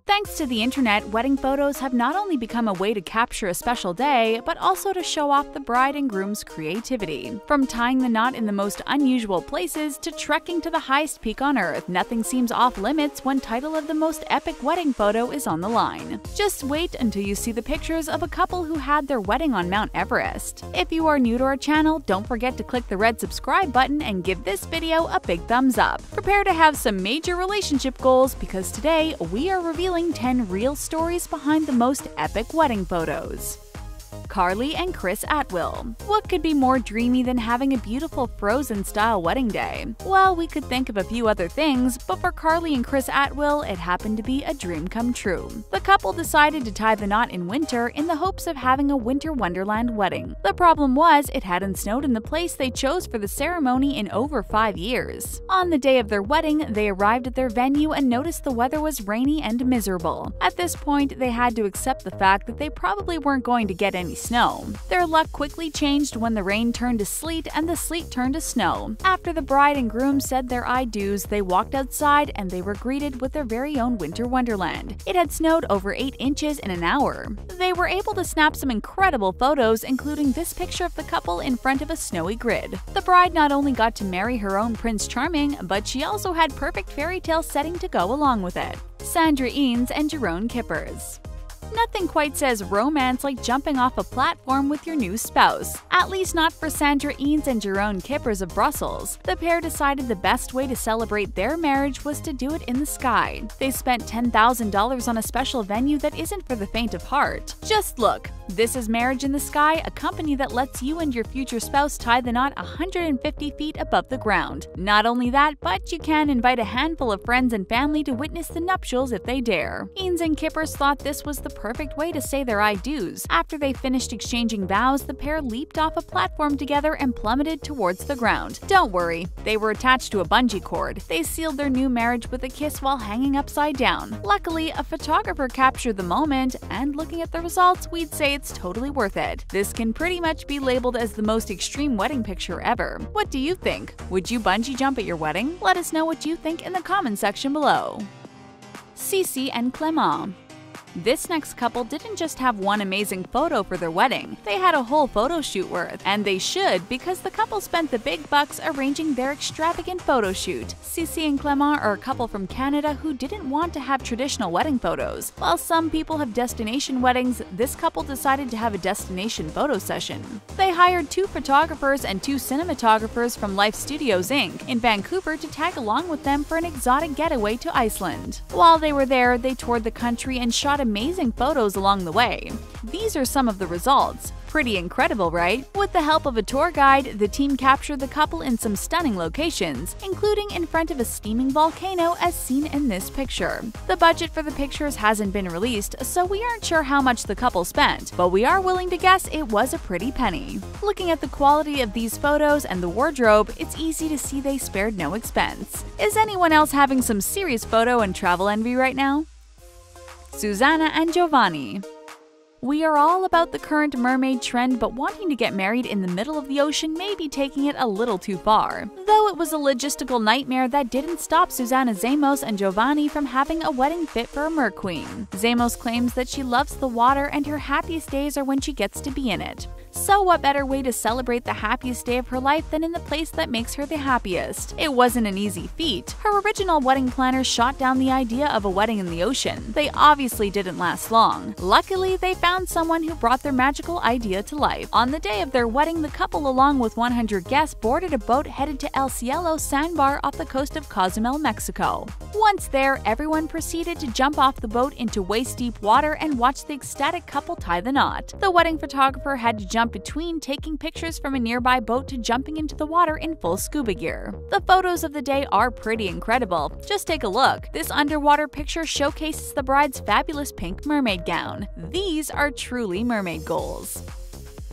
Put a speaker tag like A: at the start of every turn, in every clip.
A: Thanks to the internet, wedding photos have not only become a way to capture a special day, but also to show off the bride and groom's creativity. From tying the knot in the most unusual places to trekking to the highest peak on earth, nothing seems off limits when title of the most epic wedding photo is on the line. Just wait until you see the pictures of a couple who had their wedding on Mount Everest. If you are new to our channel, don't forget to click the red subscribe button and give this video a big thumbs up. Prepare to have some major relationship goals because today we are revealing 10 real stories behind the most epic wedding photos. Karlie and Chris at will. What could be more dreamy than having a beautiful Frozen-style wedding day? Well, we could think of a few other things, but for Karlie and Chris at will, it happened to be a dream come true. The couple decided to tie the knot in winter in the hopes of having a winter wonderland wedding. The problem was, it hadn't snowed in the place they chose for the ceremony in over 5 years. On the day of their wedding, they arrived at their venue and noticed the weather was rainy and miserable. At this point, they had to accept the fact that they probably weren't going to get any snow. Their luck quickly changed when the rain turned to sleet and the sleet turned to snow. After the bride and groom said their I do's, they walked outside and they were greeted with their very own winter wonderland. It had snowed over 8 inches in an hour. They were able to snap some incredible photos, including this picture of the couple in front of a snowy grid. The bride not only got to marry her own Prince Charming, but she also had perfect fairy tale setting to go along with it. Sandra and Jerome Kippers. Nothing quite says romance like jumping off a platform with your new spouse. At least not for Sandra and Jerome Kippers of Brussels. The pair decided the best way to celebrate their marriage was to do it in the sky. They spent $10,000 on a special venue that isn't for the faint of heart. Just look. This is Marriage in the Sky, a company that lets you and your future spouse tie the knot 150 feet above the ground. Not only that, but you can invite a handful of friends and family to witness the nuptials if they dare. And Kippers thought this was the perfect way to say their I do's. After they finished exchanging vows, the pair leaped off a platform together and plummeted towards the ground. Don't worry, they were attached to a bungee cord. They sealed their new marriage with a kiss while hanging upside down. Luckily, a photographer captured the moment, and looking at the results, we'd say it's totally worth it. This can pretty much be labeled as the most extreme wedding picture ever. What do you think? Would you bungee jump at your wedding? Let us know what you think in the comment section below. Sisson and Clem. This next couple didn't just have one amazing photo for their wedding, they had a whole photo shoot worth. And they should, because the couple spent the big bucks arranging their extravagant photo shoot. Sisson and Clem are a couple from Canada who didn't want to have traditional wedding photos. While some people have destination weddings, this couple decided to have a destination photo session. They hired 2 photographers and 2 cinematographers from Life Studios Inc. in Vancouver to tag along with them for an exotic getaway to Iceland. While they were there, they toured the country and shot amazing photos along the way. These are some of the results. Pretty incredible, right? With the help of a tour guide, the team captured the couple in some stunning locations, including in front of a steaming volcano as seen in this picture. The budget for the pictures hasn't been released, so we aren't sure how much the couple spent, but we are willing to guess it was a pretty penny. Looking at the quality of these photos and the wardrobe, it's easy to see they spared no expense. Is anyone else having some serious photo and travel envy right now? Susanna and Giovanni. We are all about the current mermaid trend, but wanting to get married in the middle of the ocean may be taking it a little too far. Though it was a logistical nightmare that didn't stop Susanna Zamos and Giovanni from having a wedding fit for a merqueen. Zamos claims that she loves the water and her happiest days are when she gets to be in it. So what better way to celebrate the happiest day of her life than in the place that makes her the happiest? It wasn't an easy feat. Her original wedding planner shot down the idea of a wedding in the ocean. They obviously didn't last long. Luckily, they found someone who brought their magical idea to life. On the day of their wedding, the couple along with 100 guests boarded a boat headed to El Cielo sandbar off the coast of Cozumel, Mexico. Once there, everyone proceeded to jump off the boat into waist-deep water and watch the ecstatic couple tie the knot. The wedding photographer had to jump between taking pictures from a nearby boat to jumping into the water in full scuba gear. The photos of the day are pretty incredible. Just take a look. This underwater picture showcases the bride's fabulous pink mermaid gown. These are truly mermaid goals.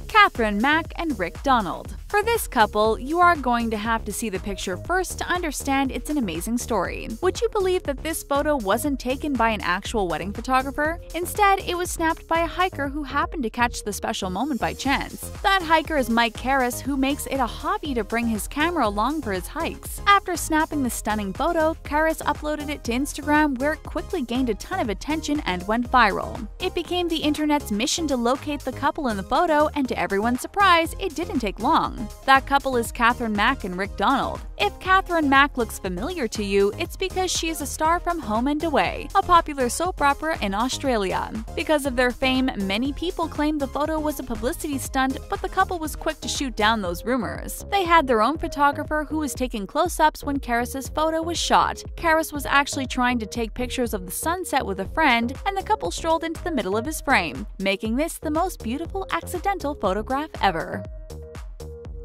A: Katherine Mack and Rick Donald. For this couple, you are going to have to see the picture first to understand it's an amazing story. Would you believe that this photo wasn't taken by an actual wedding photographer? Instead, it was snapped by a hiker who happened to catch the special moment by chance. That hiker is Mike Karras, who makes it a hobby to bring his camera along for his hikes. After snapping the stunning photo, Karras uploaded it to Instagram, where it quickly gained a ton of attention and went viral. It became the internet's mission to locate the couple in the photo, and to everyone's surprise, it didn't take long. That couple is Katherine Mack and Rick Donald. If Katherine Mack looks familiar to you, it's because she is a star from Home and Away, a popular soap opera in Australia. Because of their fame, many people claim the photo was a publicity stunt, but the couple was quick to shoot down those rumors. They had their own photographer who was taking close-ups when Karras' photo was shot. Karras was actually trying to take pictures of the sunset with a friend, and the couple strolled into the middle of his frame, making this the most beautiful accidental photograph ever.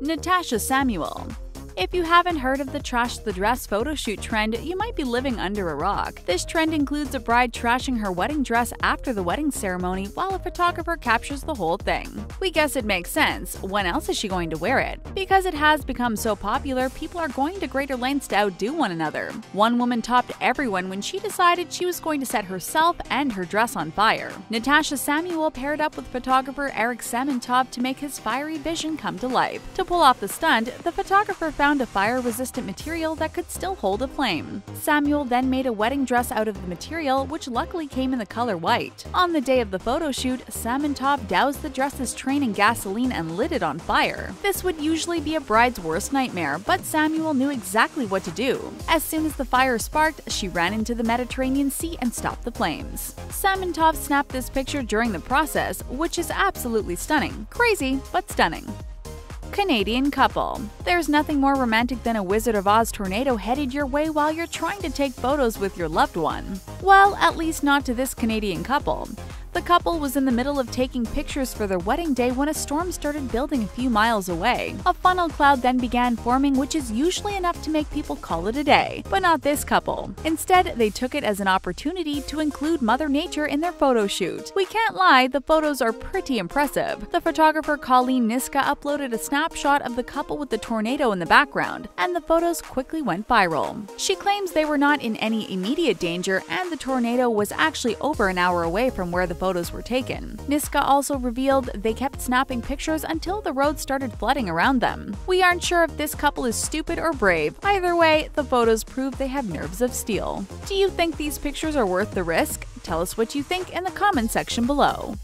A: Natasha Samuel. If you haven't heard of the trash the dress photo shoot trend, you might be living under a rock. This trend includes a bride trashing her wedding dress after the wedding ceremony while a photographer captures the whole thing. We guess it makes sense. When else is she going to wear it? Because it has become so popular, people are going to greater lengths to outdo one another. One woman topped everyone when she decided she was going to set herself and her dress on fire. Natasha Samuel paired up with photographer Eric to make his fiery vision come to life. To pull off the stunt, the photographer found a fire-resistant material that could still hold a flame. Samuel then made a wedding dress out of the material, which luckily came in the color white. On the day of the photo shoot, Samuel doused the dress's train in gasoline and lit it on fire. This would usually be a bride's worst nightmare, but Samuel knew exactly what to do. As soon as the fire sparked, she ran into the Mediterranean Sea and stopped the flames. Samuel snapped this picture during the process, which is absolutely stunning. Crazy, but stunning. Canadian couple. There's nothing more romantic than a Wizard of Oz tornado headed your way while you're trying to take photos with your loved one. Well, at least not to this Canadian couple. The couple was in the middle of taking pictures for their wedding day when a storm started building a few miles away. A funnel cloud then began forming, which is usually enough to make people call it a day. But not this couple. Instead, they took it as an opportunity to include Mother Nature in their photo shoot. We can't lie, the photos are pretty impressive. The photographer Colleen Niska uploaded a snapshot of the couple with the tornado in the background, and the photos quickly went viral. She claims they were not in any immediate danger, and the tornado was actually over an hour away from where the photos were taken. Niska also revealed they kept snapping pictures until the road started flooding around them. We aren't sure if this couple is stupid or brave. Either way, the photos prove they have nerves of steel. Do you think these pictures are worth the risk? Tell us what you think in the comment section below.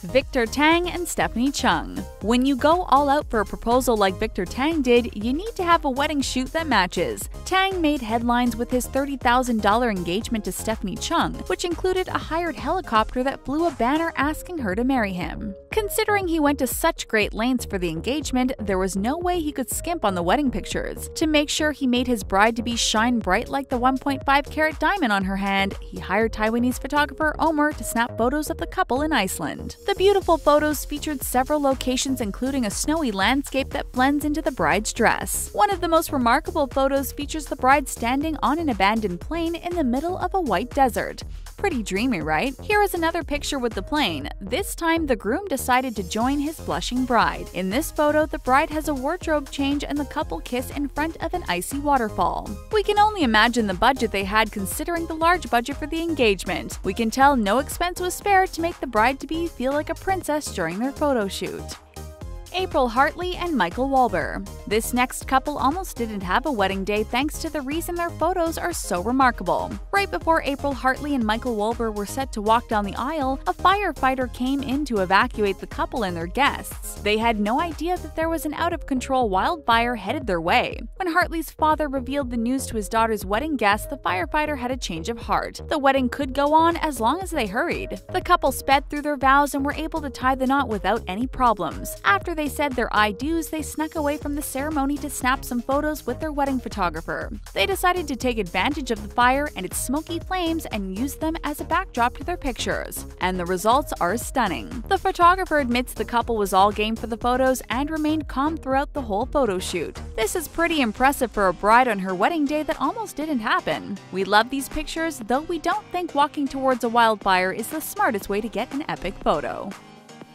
A: Victor Tang and Stephanie Chung. When you go all out for a proposal like Victor Tang did, you need to have a wedding shoot that matches. Tang made headlines with his $30,000 engagement to Stephanie Chung, which included a hired helicopter that flew a banner asking her to marry him. Considering he went to such great lengths for the engagement, there was no way he could skimp on the wedding pictures. To make sure he made his bride to be shine bright like the 1.5-carat diamond on her hand, he hired Taiwanese photographer Omer to snap photos of the couple in Iceland. The beautiful photos featured several locations, including a snowy landscape that blends into the bride's dress. One of the most remarkable photos features the bride standing on an abandoned plane in the middle of a white desert. Pretty dreamy, right? Here is another picture with the plane. This time, the groom decided to join his blushing bride. In this photo, the bride has a wardrobe change and the couple kiss in front of an icy waterfall. We can only imagine the budget they had considering the large budget for the engagement. We can tell no expense was spared to make the bride-to-be feel like a princess during their photo shoot. Hartley and Michael Wahlberg. This next couple almost didn't have a wedding day thanks to the reason their photos are so remarkable. Right before Hartley and Michael Wahlberg were set to walk down the aisle, a firefighter came in to evacuate the couple and their guests. They had no idea that there was an out-of-control wildfire headed their way. When Hartley's father revealed the news to his daughter's wedding guests, the firefighter had a change of heart. The wedding could go on as long as they hurried. The couple sped through their vows and were able to tie the knot without any problems. After they said their I do's, they snuck away from the ceremony to snap some photos with their wedding photographer. They decided to take advantage of the fire and its smoky flames and use them as a backdrop to their pictures. And the results are stunning. The photographer admits the couple was all game for the photos and remained calm throughout the whole photo shoot. This is pretty impressive for a bride on her wedding day that almost didn't happen. We love these pictures, though we don't think walking towards a wildfire is the smartest way to get an epic photo.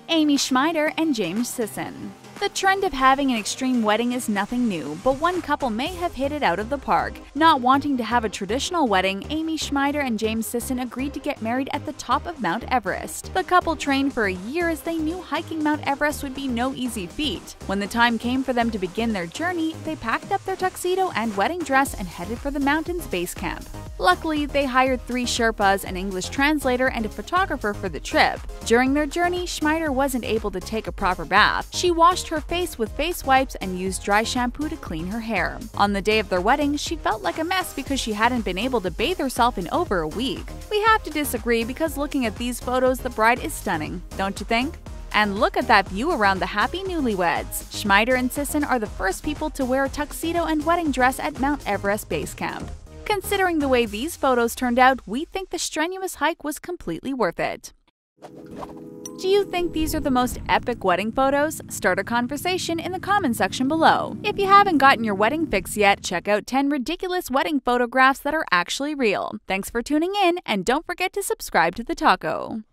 A: Aimee Schmider and James Sisson. The trend of having an extreme wedding is nothing new, but one couple may have hit it out of the park. Not wanting to have a traditional wedding, Aimee Schmider and James Sisson agreed to get married at the top of Mount Everest. The couple trained for a year as they knew hiking Mount Everest would be no easy feat. When the time came for them to begin their journey, they packed up their tuxedo and wedding dress and headed for the mountain's base camp. Luckily, they hired 3 Sherpas, an English translator, and a photographer for the trip. During their journey, Schmider wasn't able to take a proper bath. She washed her face with face wipes and used dry shampoo to clean her hair. On the day of their wedding, she felt like a mess because she hadn't been able to bathe herself in over a week. We have to disagree because looking at these photos, the bride is stunning, don't you think? And look at that view around the happy newlyweds. Schmider and Sisson are the first people to wear a tuxedo and wedding dress at Mount Everest Base Camp. Considering the way these photos turned out, we think the strenuous hike was completely worth it. Do you think these are the most epic wedding photos? Start a conversation in the comment section below. If you haven't gotten your wedding fix yet, check out 10 ridiculous wedding photographs that are actually real. Thanks for tuning in, and don't forget to subscribe to The Taco.